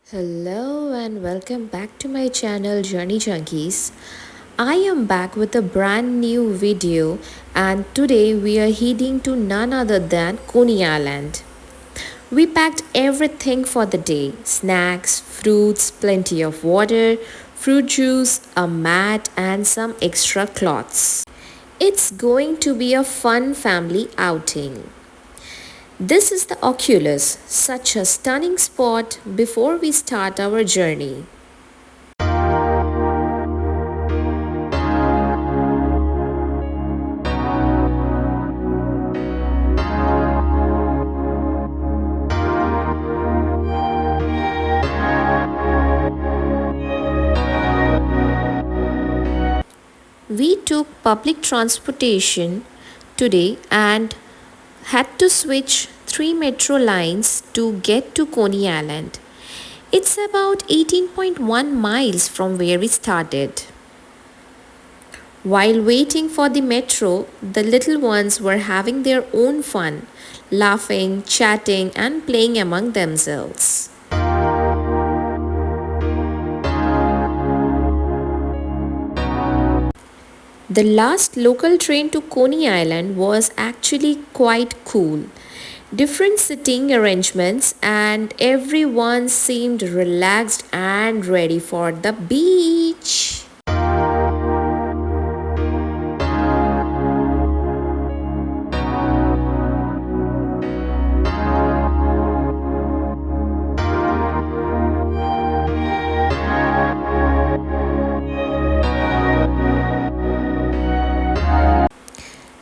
Hello and welcome back to my channel Junkies. I am back with a brand new video and today we are heading to none other than Coney Island. We packed everything for the day: snacks, fruits, plenty of water, fruit juice, a mat and some extra cloths. It's going to be a fun family outing. This is the Oculus, such a stunning spot before we start our journey. We took public transportation today and had to switch 3 metro lines to get to Coney Island. It's about 18.1 miles from where we started. While waiting for the metro, the little ones were having their own fun, laughing, chatting, and playing among themselves. The last local train to Coney Island was actually quite cool. Different sitting arrangements, and everyone seemed relaxed and ready for the beach.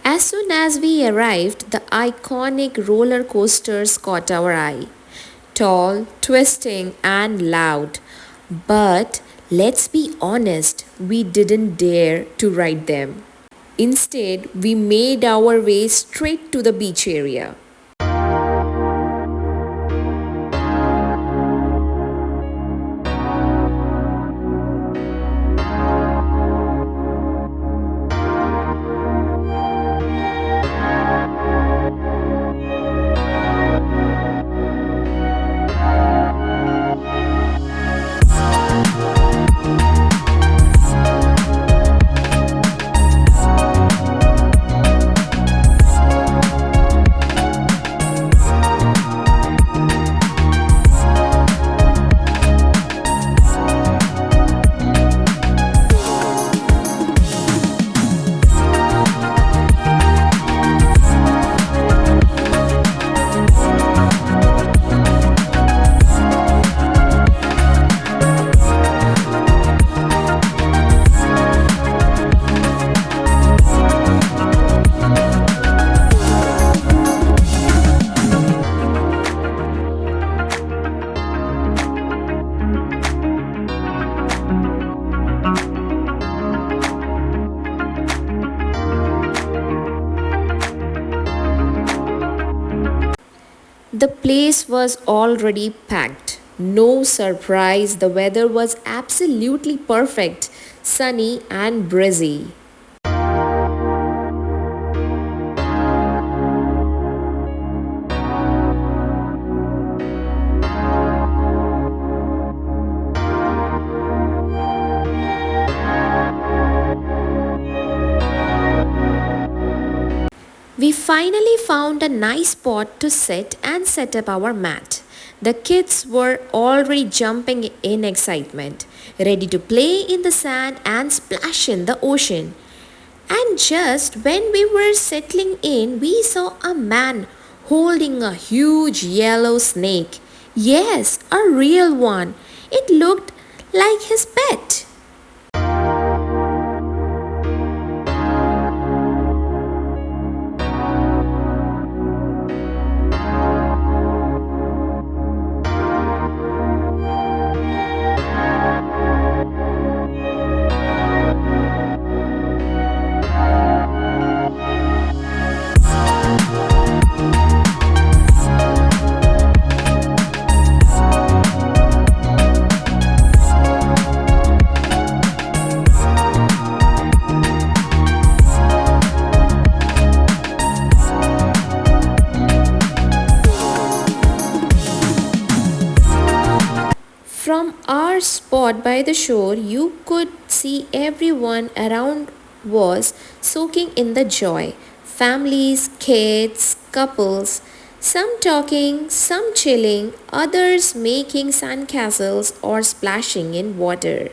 As soon as we arrived, the iconic roller coasters caught our eye. Tall, twisting, and loud. But let's be honest, we didn't dare to ride them. Instead, we made our way straight to the beach area. The place was already packed. No surprise, the weather was absolutely perfect, sunny and breezy. We finally found a nice spot to sit and set up our mat. The kids were already jumping in excitement, ready to play in the sand and splash in the ocean. And just when we were settling in, we saw a man holding a huge yellow snake. Yes, a real one. It looked like his pet. spot by the shore, you could see everyone around was soaking in the joy. Families, kids, couples, some talking, some chilling, others making sandcastles or splashing in water.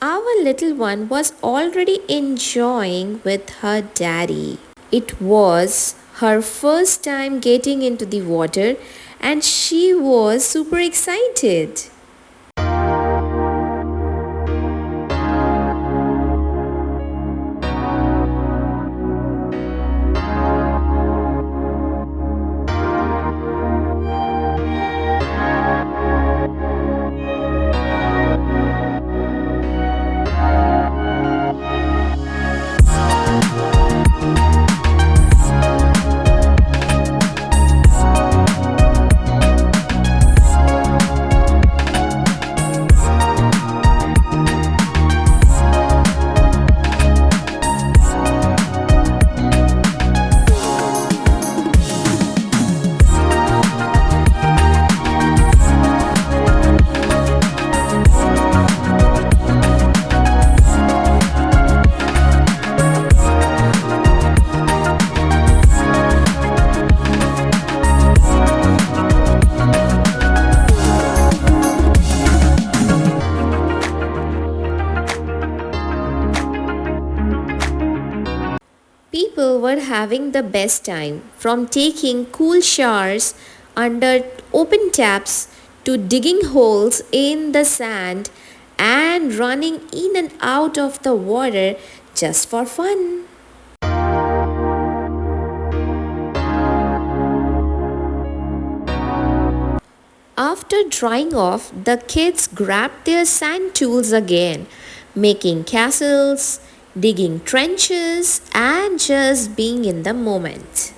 Our little one was already enjoying with her daddy. It was her first time getting into the water and she was super excited. People were having the best time, from taking cool showers under open taps to digging holes in the sand and running in and out of the water just for fun. After drying off, the kids grabbed their sand tools again, making castles, digging trenches, and just being in the moment.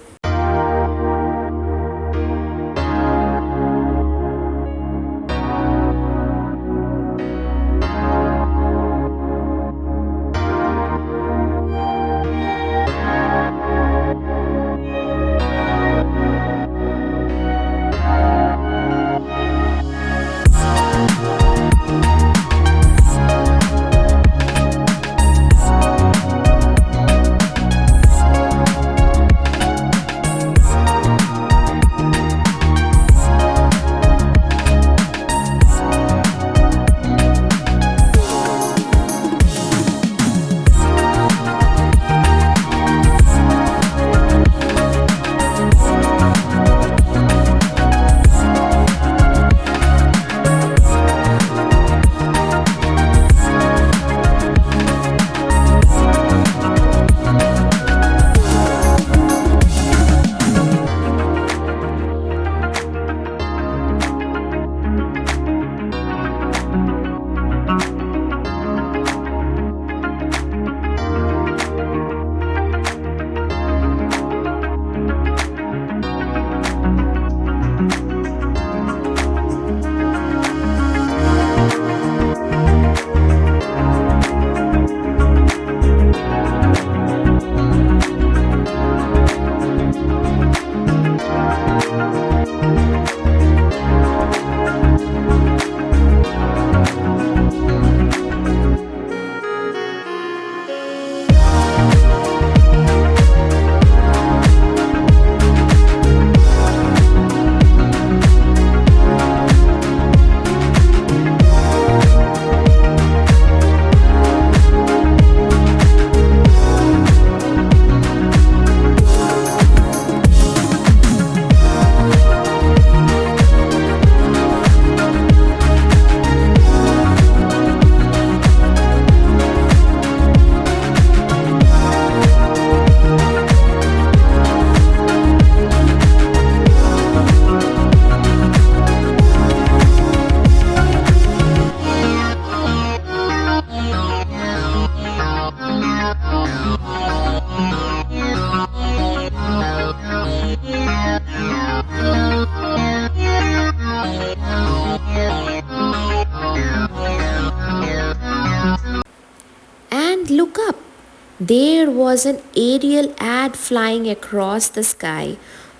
There was an aerial ad flying across the sky,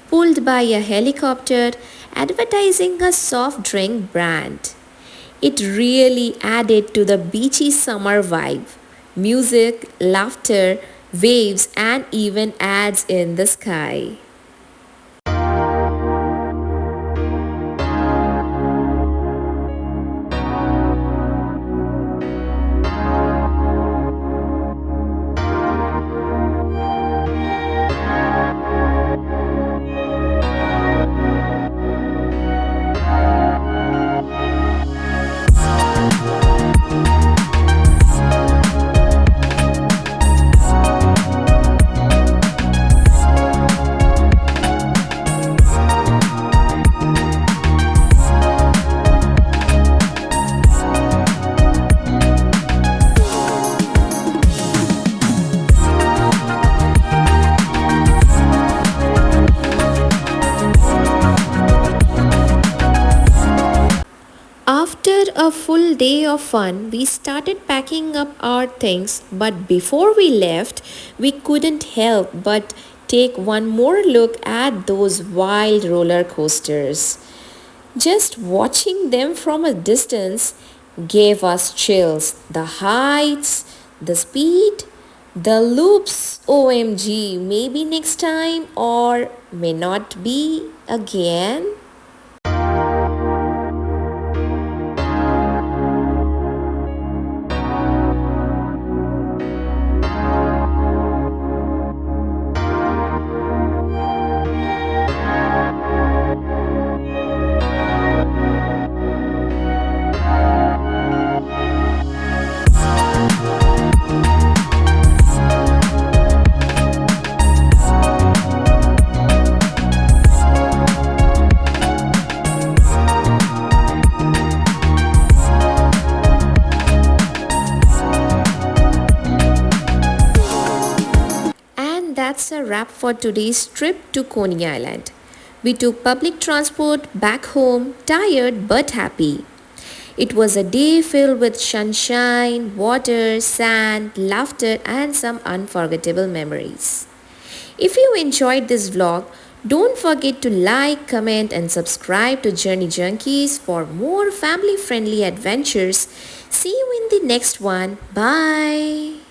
pulled by a helicopter advertising a soft drink brand. It really added to the beachy summer vibe. Music, laughter, waves, and even ads in the sky. After a full day of fun, we started packing up our things, but before we left, we couldn't help but take one more look at those wild roller coasters. Just watching them from a distance gave us chills. The heights, the speed, the loops, OMG, maybe next time or may not be again. That's a wrap for today's trip to Coney Island. We took public transport back home, tired but happy. It was a day filled with sunshine, water, sand, laughter, and some unforgettable memories. If you enjoyed this vlog, don't forget to like, comment, and subscribe to Journey Junkies for more family friendly adventures. See you in the next one. Bye.